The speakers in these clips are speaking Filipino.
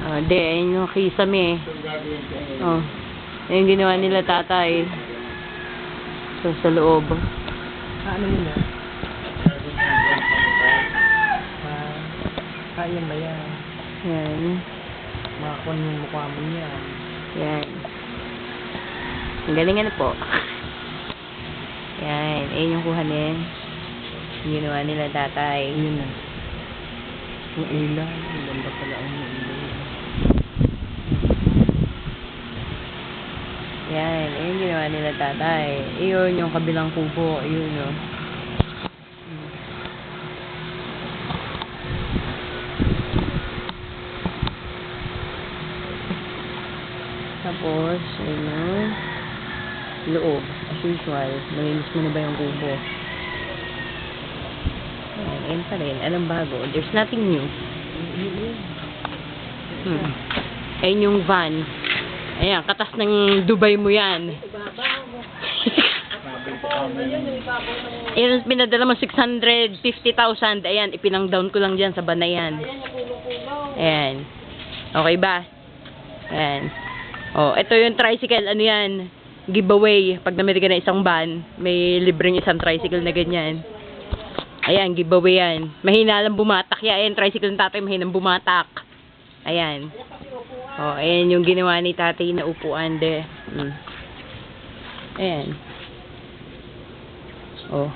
Hindi, ayun yung kisame. Oh. Ayun ginawa nila tatay. So, sa loob. Ano nila? Kaya ba yan? Yan. Makakon yung mukha mo yan. Yan. Ang galing ano po. Yan. Ayun yung kuha niya. Yung ginawa nila tatay. Yun na. Yung ilaw. Ang ganda pala ang ilaw. Yan. Ayun yung ginawa nila tatay. Ayun yung kabilang kubo. Ayun o. Tapos, ayun na. Loob. As usual. Nalinis mo na ba yung kubo? Ayan, ayun pa rin. Anong bago? There's nothing new. Ayun yung van. Ayan, katas ng Dubai mo yan. Ayun, pinadala mo 650,000. Ayan, ipinang-down ko lang dyan sa van na yan. Ayan. Okay ba? Ayan. Oh, ito yung tricycle. Ano yan? Giveaway. Pag namili ka na isang van, may libreng isang tricycle na ganyan. Ayan, giveaway yan. Mahina lang bumatak. Ayan, tricycle ng tatay, mahina bumatak. Ayan. Oh, ayan yung ginawa ni tatay na upuan de. Ayan. Oh.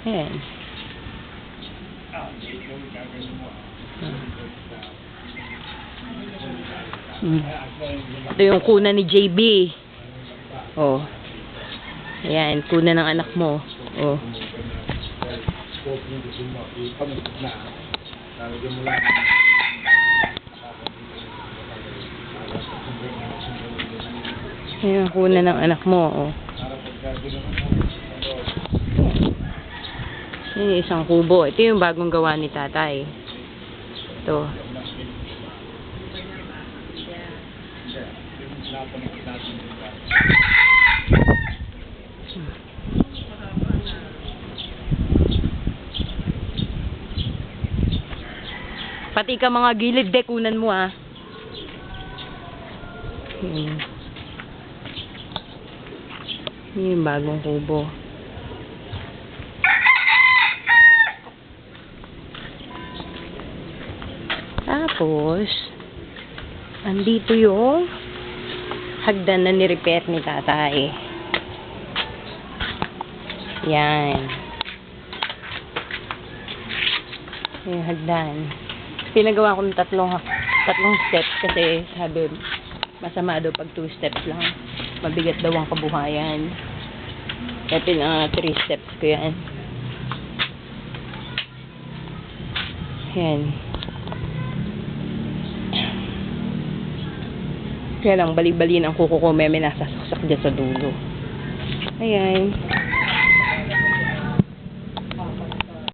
Ayan. Ito yung kuna ni JB. Oh. Ayan, kuna ng anak mo. Oh. Ayan, kuna ng anak mo. Oh. Ayan yung isang kubo. Ito yung bagong gawa ni tatay. Ito. Pati ka mga gilid dekunan mo ah. Yung bagong kubo. Tapos andito yung hagdan na ni-repair ni tatay. Yan. Yung hagdan. Pinagawa ko ng tatlong steps kasi sabi masama daw pag 2 steps lang. Mabigat daw ang kabuhayan. Ito na 3 steps ko yan. Yan. Kaya lang bali-bali ang kuko ko may nasasaksak dyan sa dulo. Ayan.